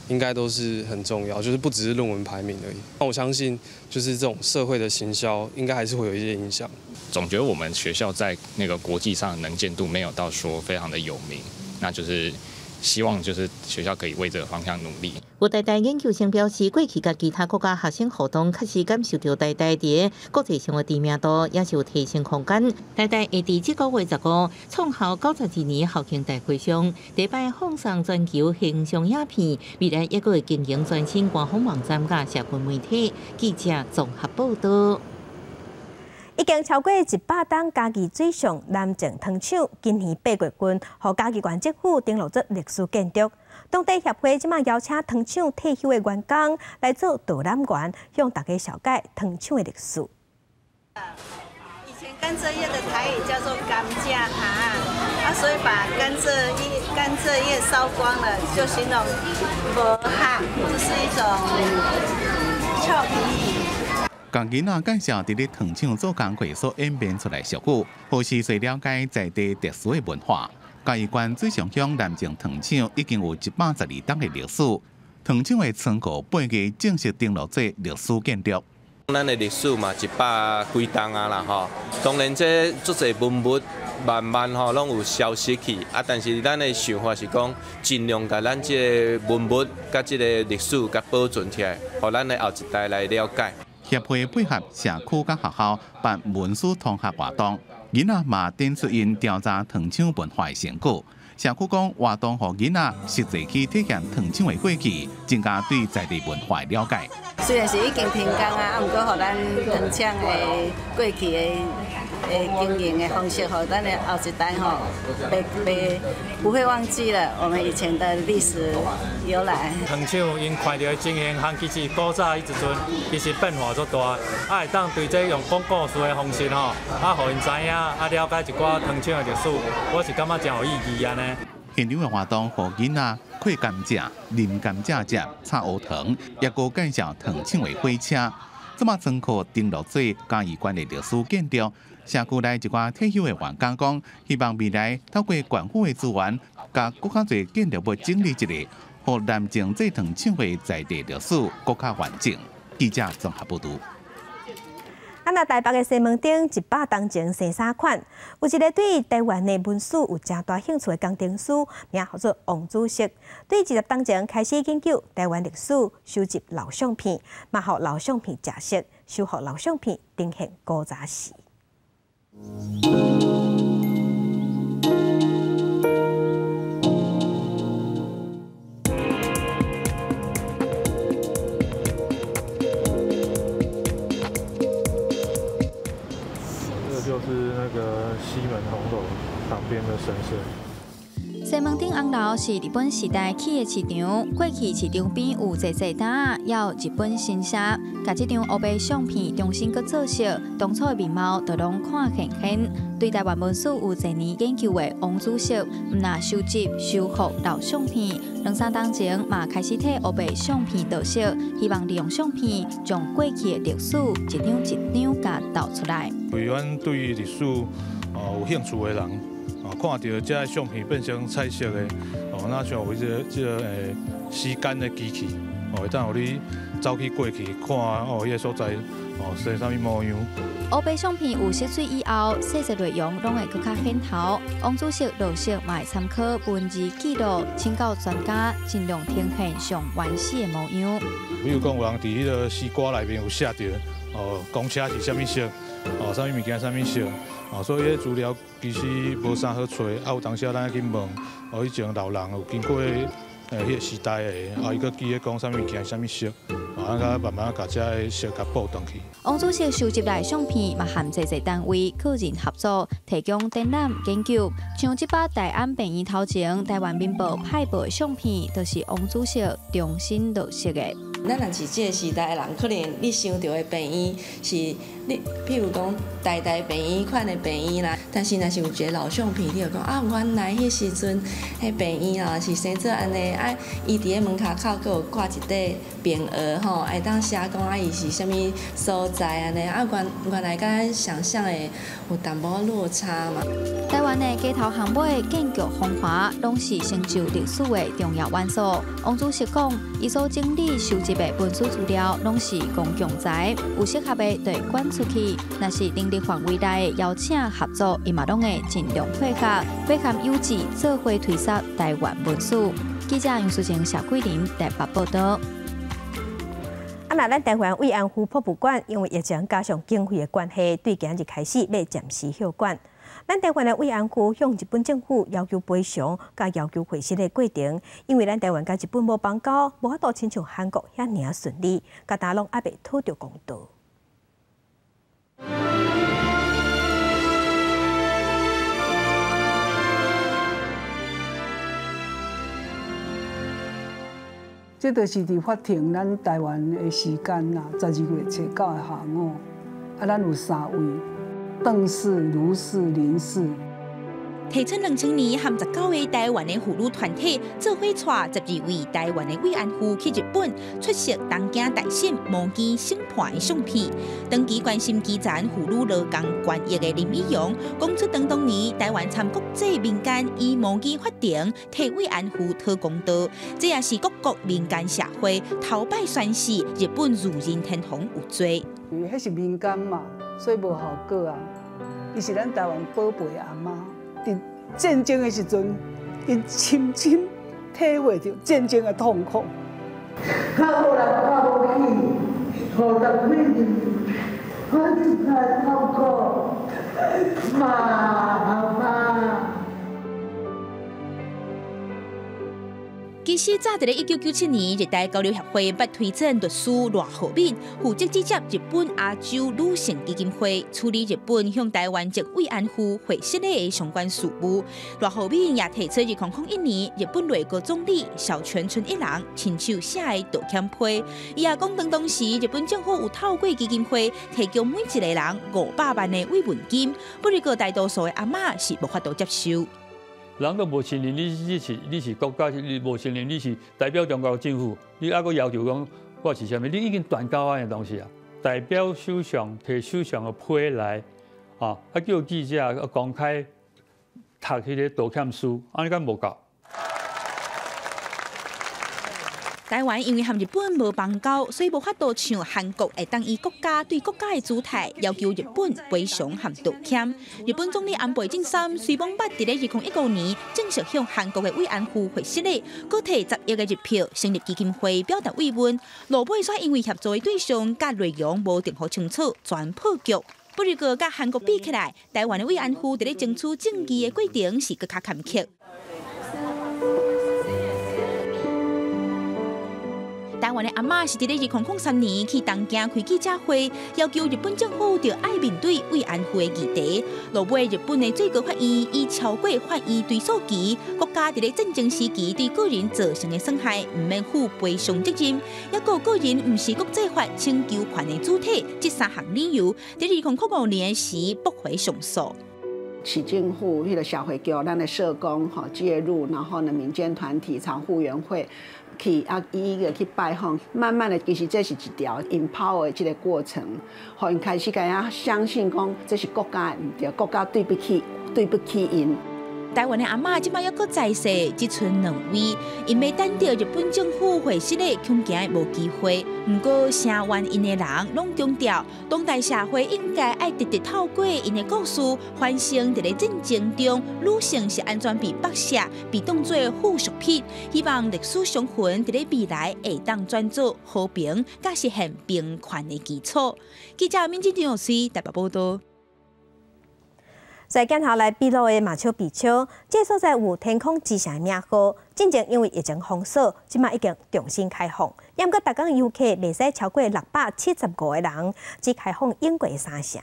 应该都是很重要，就是不只是论文排名而已。那我相信，就是这种社会的行销，应该还是会有一些影响。总觉得我们学校在那个国际上的能见度没有到说非常的有名，那就是希望就是学校可以为这个方向努力。有台大研究生表示，过去甲其他国家学生互动，确实感受到台大伫国际上的知名度，也是有提升空间。台大会伫这个月15创校92年校庆大会上，第8放送全球形象影片，未来也会经营全新官方网站甲社群媒体。记者综合报道。已经超过100档嘉义水上南靖糖厂今年8月份，予嘉义县政府登录做历史建筑。当地协会即马邀请糖厂退休的员工来做导览员，向大家了解糖厂的历史。以前甘蔗叶的台语叫做甘蔗糖，所以把甘蔗叶烧光了，就形容无汗，这是一种俏皮语。甲囡仔介绍伫咧糖厂做工课所演变出来俗语，或是最了解在地特殊的文化。嘉义县水上乡南靖糖厂已经有112年的历史，糖厂的仓库8月正式登录做历史建筑。咱的历史嘛100几栋啊啦吼，当然这足侪文物慢慢吼拢有消失去啊，但是咱的想法是讲，尽量把咱这个文物甲这个历史甲保存起来，互咱的后一代来了解。协会配合社区甲学校办文史同学活动，囡仔嘛展出因调查糖厂文化的成果。社区讲活动，互囡仔实际去体验糖厂的过去，增加对在地文化的了解。虽然是已经停工啊，毋过互咱糖厂的过去的经营的方式，互咱的后一代吼，不会忘记了我们以前的历史由来。糖厂因看到的情形，和其实古早迄一阵其实变化足大，会当对这用讲故事的方式吼，互因知影，了解一寡糖厂的历史，我是感觉真有意义安尼。现场的活动，互囡仔看甘蔗、啉甘蔗汁、炒乌糖，也个介绍糖厂的火车。这么仓库登录做嘉义县的历史建筑。社区内一寡退休的员工讲，希望未来透过县府的资源，甲更较侪建筑物整理一下，互南靖这糖厂的在地历史更较完整。记者综合报道。那台北的西门町100当前生衫款，有一个对台湾的文史有真大兴趣的工程师，名叫做王主席。对20当前开始研究台湾历史，收集老相片，嘛互老相片食色，修复老相片，呈现古早史。就是那个西门红楼旁边的神社。西门町红楼是日本时代起的市场，过去市场边有侪侪摊仔，也有日本新社，甲这张黑白相片重新搁做色，当初的面貌都拢看现现。对台湾文史有侪年研究的王主席，毋但收集修复老相片，2-3当前嘛开始替黑白相片导色，希望利用相片将过去的历史一张一张甲导出来。为阮对历史有兴趣的人。看到这些相片变成彩色的，那像有这个时间的机器，会当互你走去过去看迄个所在生啥物模样。黑白相片有色水以后，细节内容拢会更较显透。王主席落色嘛会参考文字记录，请教专家尽量呈现上原始的模样。比如讲，有人伫迄个诗歌内面有写着，公车是啥物色，啥物物件啥物色。所以迄资料其实无啥好找，有当时咱去问，以前老人有经过迄个时代的，伊佫记咧讲啥物物件、啥物色，咱甲慢慢甲这色甲补回去。王主席收集来的相片，嘛含侪单位个人合作，提供展览研究。像这把大安病院头前台湾民报派报的相片，就是王主席重新落色的。咱若是这个时代的人，可能你想到的病院是你，譬如讲台大病院款的病院啦，但是若是有一个老相片，你就讲啊，原来迄时阵迄病院啊是生做安尼，伊伫个门骹口佫有挂一块匾额吼，会当写讲伊是啥物所在安尼，原来甲咱想象的有淡薄落差嘛。台湾的街头巷尾建筑风华，拢是成就历史的重要元素。王主席讲，伊所整理收集的文书资料，拢是公共财，有适合的就管出去。若是能力范围内的邀请合作，伊嘛拢会尽量配合，配合优质做伙推广台湾文史。记者杨淑晴、谢桂林台北报道。那咱台湾慰安妇博物馆因为疫情加上经费的关系，对今日开始要暂时休馆。咱台湾的慰安妇向日本政府要求赔偿，甲要求回息的过程，因为咱台湾甲日本无邦交，无法度亲像韩国遐尔顺利，甲大拢还未讨到公道。这就是伫法庭，咱台湾的时间啦，12月初9的下午，咱有3位，邓氏、卢氏、林氏，提出2000年和19位台湾的妇女团体做伙带12位台湾的慰安妇去日本出席东京大审模拟审判的相片。长期关心基层妇女劳工权益的林美容讲出，当年台湾参国际民间以模拟法庭替慰安妇讨公道，这也是各国民间社会头摆宣示日本如人天堂有罪。迄是民间嘛，所以无效果啊。伊是咱台湾宝贝阿妈。伫战争的时阵，因深深体会到战争的痛苦。较无人靠无去，50几年，我真太痛苦，妈。其实早在1997年，日台交流协会捌推荐律师赖浩敏负责直接日本亚洲女性基金会处理日本向台湾籍慰安妇回失的相关事务。赖浩敏也提出2001年日本内阁总理小泉纯一郎亲手写的道歉批，伊也讲当时日本政府有透过基金会提供每一个人500万的慰问金，不过大多数的阿嬷是无法度接受。人都无承认你是国家，你无承认你是代表中国政府，你还阁要求讲我是啥物？你已经断交安的东西啊！代表首相摕首相的批来，叫记者公开读迄个道歉书，安尼敢无够？台湾因为和日本无邦交，所以无法度像韩国会当以国家对国家的姿态要求日本赔偿和道歉。日本总理安倍晋三虽讲捌伫2019年正式向韩国的慰安妇回失礼，佮摕10亿的日票成立基金会表达慰问。落尾却因为协助的对象甲内容无定好清楚，全破局。不过，甲韩国比起来，台湾的慰安妇伫争取正义的过程是更加坎坷。台湾的阿嬷是伫2003年去东京开记者会，要求日本政府要爱面对慰安妇的议题。落尾，日本的最高法院以超过法院追诉期，国家伫战争时期对个人造成的损害，唔免负赔偿责任。也个个人唔是国际法请求权的主体，这3项理由，伫2005年时驳回上诉。市政府、迄个社会局、咱的社工介入，然后呢，民间团体、常护员会。去一个去拜访，慢慢的，其实这是一条 empower 这个过程，互因开始甲人相信讲，这是国家的唔对，国家对不起因。台湾的阿嬷即摆还阁在世，只剩2位，因要等到日本政府回失礼，恐惊无机会。不过，声援因的人拢强调，当代社会应该爱直直透过因的故事，反省伫战争中女性是安怎被剥削、被当作附属品。希望历史伤痕伫未来会当转做和平、甲实现平权的基础。记者民进张水台北报道。在镜头来秘鲁的马丘比丘，这个所在有天空之城名号，进前因为疫情封锁，即马已经重新开放。不过，逐港游客袂使超过675个人，只开放英国3城。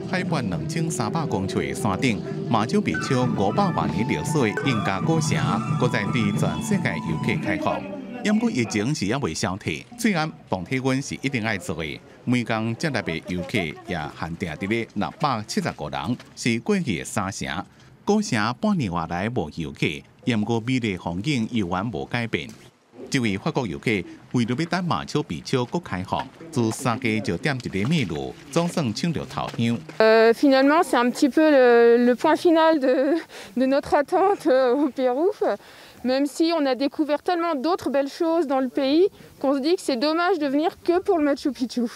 海拔2300公尺的山顶，马丘比丘500万年历史的印加古城，搁在对全世界游客开放。不过疫情是还未消退，虽然防体温是一定要做的。每天接来的游客也限定伫咧675个人，是过去的3城。古城半年外来无游客，不过美丽风景依然无改变。这位法国游客为了要等马丘比丘搁开放，自3家就点一个秘鲁，总算抢到头香。Finalement, c'est un petit peu le point final de notre attente au Pérou. Même si on a découvert tellement d'autres belles choses dans le pays, qu'on se dit que c'est dommage de venir que pour le Machu Picchu.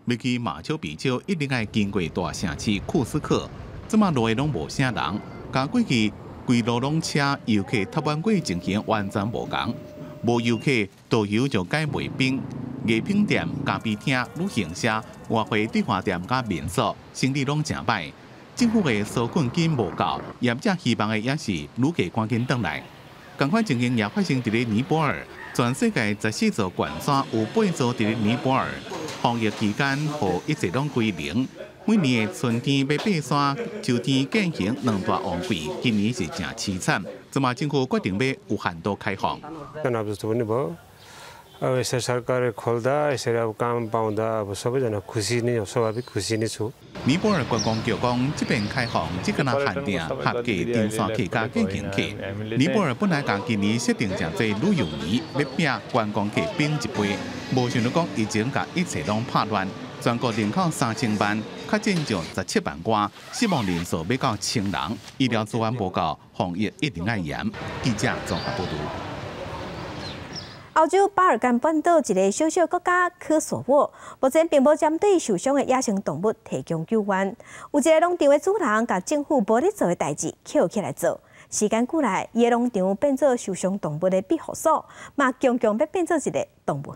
要去马丘比丘一定要经过大城市库斯克，即马路的拢无啥人，加过去规路拢车，游客搭完过情形完全无同。无游客，导游就改卖冰、艺品店、咖啡厅、旅行社、外汇兑换店甲民宿，生意拢真歹。政府的纾困金无够，业者希望的也是旅客赶紧回来。同款情形也发生伫咧尼泊尔，全世界14座悬山有8座伫咧尼泊尔。防疫期间，予一切拢归零。每年的春天要爬山，秋天进行2大旺季，今年是真凄惨。即马政府决定要有限度开放。SR सरकारले खोल्दा यसरी अब काम पाउँदा अब सबैजना खुसी नै हो, स्वाभाविक खुसी नै छु。尼泊尔观光局讲，这边开放只敢那限定客家登山客加经营客。尼泊尔本来讲今年设定正济旅游年，要拼观光客拼一倍，无想到讲疫情甲一切拢拍乱，全国人口3000万，确诊就17万多，死亡人数要到1000人，医疗资源不够，防疫一定要严。记者综合报道。 澳洲巴尔干半岛一个小小国家科索沃，目前并无针对受伤的野生动物提供救援。有一个农场的主人，甲政府无咧做的代志捡起来做。时间久来，伊的农场变做受伤动物的庇护所，嘛强要变做一个动物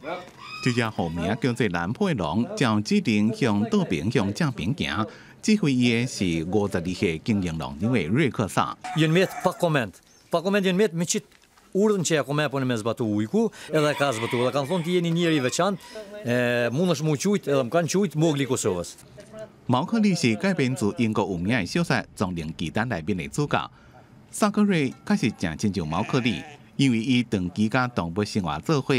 园。这只户名叫做蓝佩龙，照指定向岛边向正边行。指挥伊的是52岁经营农场的瑞克萨。 Urden komen po në mes batu ujku, edhe ka zbatu. Dhe kanë thonë ti jeni njeri veçantë, mundesh mu qujt, edhe më kanë qujt mogli Kosovës。毛克利是改编自英国有名的小说《丛林奇谭》内面的主角。萨克瑞确实正亲像毛克利，因为伊长期甲动物生活做伙。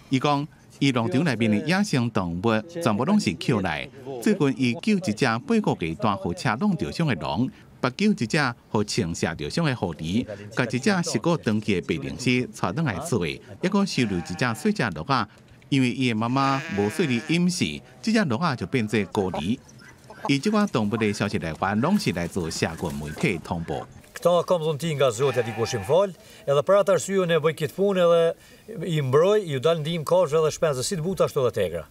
伊讲，伊农场内面的野生动物全部拢是捡来。最近伊救一只8个月大火车弄着伤的狼。 别救一只互枪射着伤的狐狸，甲一只10个长期的白灵狮带倒来厝的，还阁收留一只细只鹿仔，因为伊的妈妈无细力饮食，这只鹿仔就变做孤儿。伊即款动物的消息来源拢是来自社群媒体通报。 Këta kam thonë ti nga Zotja dikush im fal, edhe për atë arsye unë e bëj këtë punë edhe i mbroj, ju dal ndihmë kafshë edhe shpenzë si të buta ashtu edhe tegra。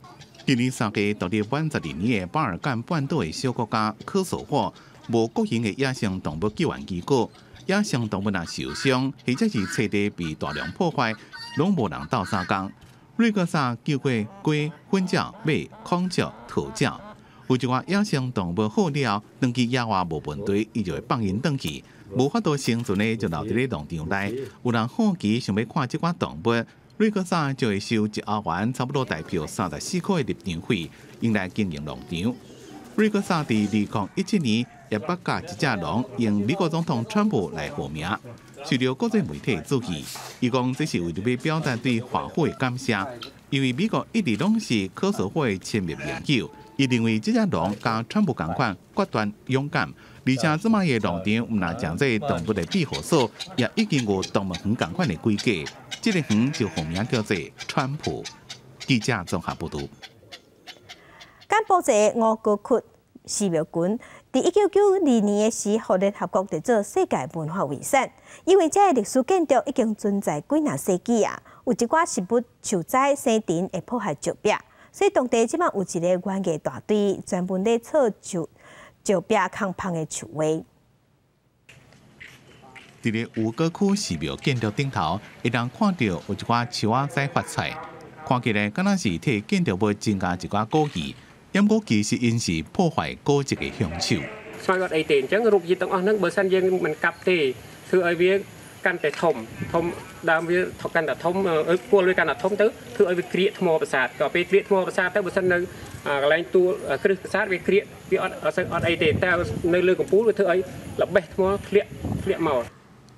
今年3月独立82年的巴尔干半岛的小国家科索沃。 无国营的野生动物救援机构，野生动物若受伤，或者是彻底被大量破坏，拢无人斗相共。瑞克萨救过鸡、粉鸟、马、孔雀、兔鸟，有一寡野生动物好了，长期野外无问题，伊就会放因转去。无法度生存的就留伫咧农场内。有人好奇想要看即款动物，瑞克萨就会收1欧元，差不多代表34块的入场费，用来经营农场。瑞克萨伫2017年。 也把甲一只狼用美国总统川普来命名，受到国际媒体注意。伊讲这是为了要表达对华府的感谢，因为美国一直拢是科索沃的亲密盟友。伊认为这只狼甲川普同款决断勇敢，而且这卖的农场唔但将这动物的庇护所，也已经有动物园同款的规格。这个园就命名叫做川普。记者综合报道。柬埔寨吴哥窟寺庙群。 伫1992年时，互联合国得做世界文化遗产，因为这历史建筑已经存在几若世纪啊，有一寡食物受灾生尘会破坏石壁，所以当地即摆有一个园艺大队专门咧做石壁空芳的树画。伫咧吴哥窟寺庙建筑顶头，会当看到有一寡树仔在发菜，看起来敢若是替建筑物增加一寡古意。 因果其實因是破壞高級嘅香草。ស្វ័យអត់អីទេអញ្ចឹងរូបភាពទាំងអស់ហ្នឹងបើសិនយើងមិនកាប់ទេធ្វើឲ្យវាកាន់តែធំដើមវាកាន់តែធំគល់វាកាន់តែធំទៅធ្វើឲ្យវាក្រៀកថ្មប្រាសាទក៏ពេលក្រៀកថ្មប្រាសាទទៅបើសិននៅកន្លែងទួលគ្រឹះប្រាសាទវាក្រៀកវាអត់អីទេតែនៅលើកំពូលវាធ្វើឲ្យល្បេះថ្មធ្លាក់មក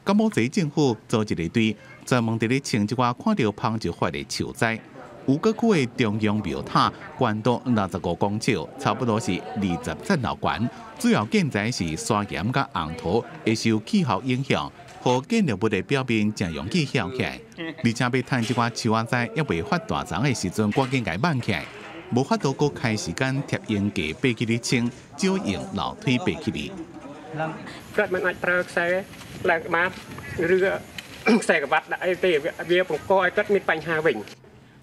柬埔寨政府做一个队，專門伫咧清一寡看到芳就發嘅樹栽。 吳哥窟的中央廟塔高度65公尺，差不多是20層樓高。主要建材是砂岩甲紅土，會受氣候影響，和建築物的表面真容易翹起來。而且要趁這款樹仔栽還未發大長的時陣，趕緊甲挽起來，無法度佫開時間貼煙架爬起嚟清，只用樓梯爬起嚟。គាត់មិនអាចប្រើខ្សែឡើងក្បាលឬខ្សែក្បាត់ដាក់អីទេវាបង្កឲ្យគាត់មានបញ្ហាវិញ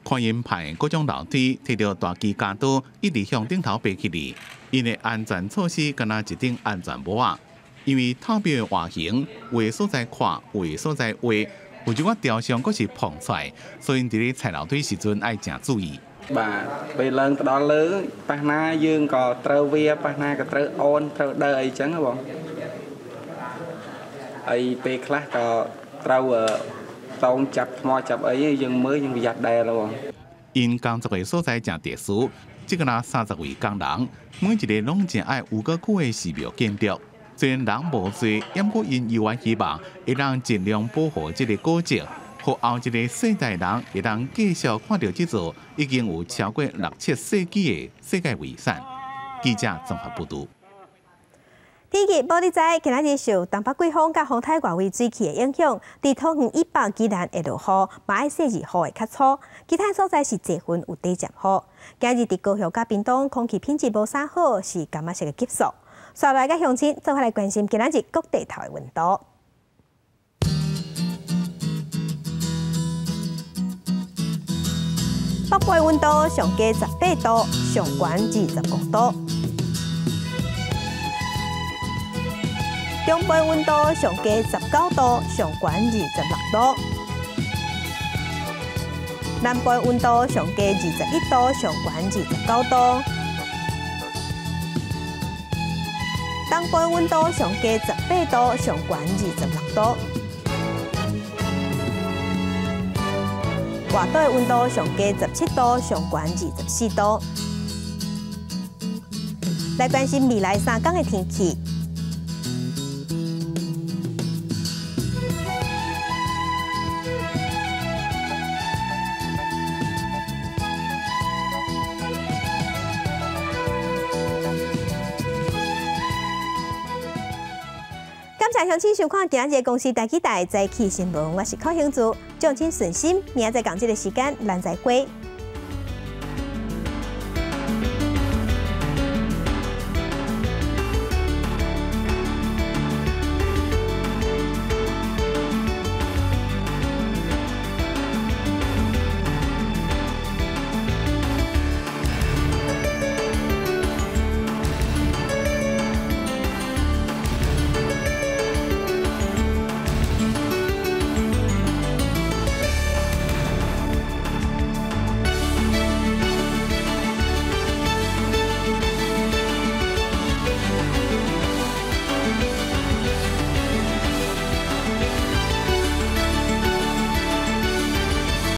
看因排各種樓梯，摕到大機架刀，一直向頂頭爬起嚟。因的安全措施，敢若一頂安全帽啊。因為塔廟的外形，有的所在寬，有的所在彎，有一寡雕像佫是碰出來，所以伫咧踩樓梯時陣愛誠注意。បាទពេលឡើងទៅដល់លើប៉ះណាយើងក៏ត្រូវវាប៉ះណាក៏ត្រូវអូនត្រូវដើរអីចឹងហ៎បងហើយពេលខ្លះក៏ត្រូវ 當ចាប់ថ្មចាប់អីយើងមើលយើងប្រយ័ត្នដែរ咯因工作的所在真特殊，即個30位工人，每一個攏真愛吳哥窟的寺廟建築。雖然人無多，不過因有緣希望會讓盡量保護這個古蹟，和后一个世代人会当继续看到这座已经有超过6、7世纪的世界遗产。记者综合报道。天气报你知，今仔日受东北季风甲风台外围水汽的影响，伫桃园以北既然会落雨，嘛爱细雨会较粗，其他所在是侪云有地渐雨。今日伫高雄甲屏东空气品质无啥好，是感觉式的急速。刷来甲乡亲，做伙来关心今仔日各地头的温度。北部温度上加18度，上悬25度。中部温度上加19度，上悬26度；南部温度上加21度，上悬29度；东部温度上加18度，上悬26度；外岛的温度上加17度，上悬24度。来关心未来3天的天气。感谢乡亲收看今日的公司大期待早起新闻，我是柯兴珠，祝您顺心，明仔载同一个时间咱再会。